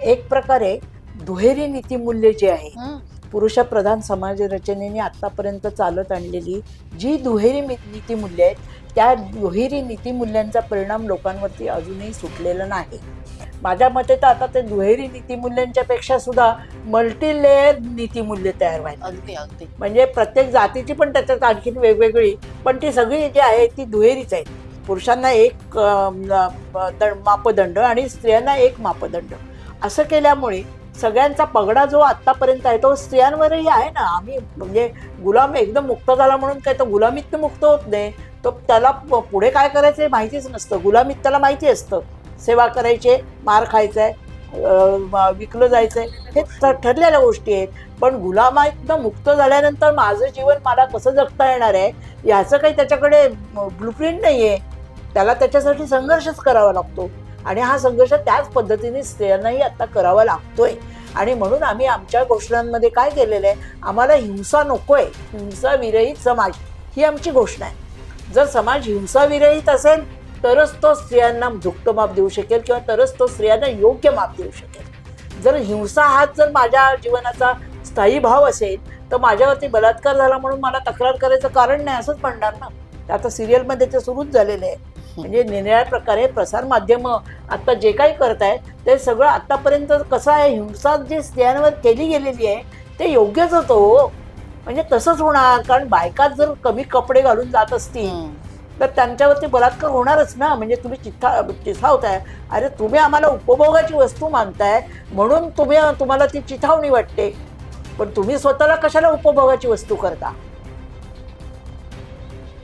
एक प्रकारे दुहेरी नीतिमूल्य जे आहे, पुरुषप्रधान समाज रचनेने आतापर्यंत चालत आणलेली जी दुहेरी नीतिमूल्य आहेत, त्या दुहेरी नीतिमूल्यांचा परिणाम लोकांवरती अजूनही सुटलेला नाही. माझ्या मते तर आता ते दुहेरी नीतिमूल्यांच्या पेक्षा सुद्धा मल्टीलेअर नीतिमूल्य तयार व्हायला. अगदी अगदी. म्हणजे प्रत्येक जातीची पण त्याच्यात आणखीन वेगवेगळी, पण ती सगळी जी आहे ती दुहेरीच आहे. पुरुषांना एक मापदंड आणि स्त्रियांना एक मापदंड, असं केल्यामुळे सगळ्यांचा पगडा जो आतापर्यंत आहे तो स्त्रियांवरही आहे ना. आम्ही म्हणजे गुलाम एकदम मुक्त झाला म्हणून काय तो गुलामीत मुक्त होत नाही. तो त्याला पुढे काय करायचं हे माहितीच नसतं. गुलामीत त्याला माहिती असतं सेवा करायचे, मार खायचाय, विकलं जायचंय, हे ठरलेल्या गोष्टी आहेत. पण गुलामातनं मुक्त झाल्यानंतर माझं जीवन मला कसं जगता येणार आहे याचं काही त्याच्याकडे ब्लूप्रिंट नाही आहे. त्याला त्याच्यासाठी संघर्षच करावा लागतो आणि हा संघर्ष त्याच पद्धतीने स्त्रियांनाही आता करावा लागतोय. आणि म्हणून आम्ही आमच्या घोषणांमध्ये काय केलेलं आहे, आम्हाला हिंसा नकोय, हिंसा विरहित समाज ही आमची घोषणा आहे. जर समाज हिंसा विरहित असेल तरच तो स्त्रियांना झुकतं माप देऊ शकेल किंवा तरच तो स्त्रियांना योग्य माप देऊ शकेल. जर हिंसा हाच जर माझ्या जीवनाचा स्थायी भाव असेल तर माझ्यावरती बलात्कार झाला म्हणून मला तक्रार करायचं कारण नाही असंच म्हणणार ना. आता सिरियलमध्ये ते सुरूच झालेलं आहे. म्हणजे निरनिराळ्या प्रकारे प्रसारमाध्यमं आता जे काही करतायत ते सगळं आतापर्यंत कसं आहे, हिंसा जी स्त्रियांवर केली गेलेली आहे ते योग्यच होतं हो. म्हणजे तसंच होणार, कारण बायका जर कमी कपडे घालून जात असतील तर त्यांच्यावरती बलात्कार होणारच ना. म्हणजे तुम्ही चिथावताय, अरे तुम्ही आम्हाला उपभोगाची वस्तू मानताय म्हणून तुम्हाला ती चिथावणी वाटते, पण तुम्ही स्वतःला कशाला उपभोगाची वस्तू करता.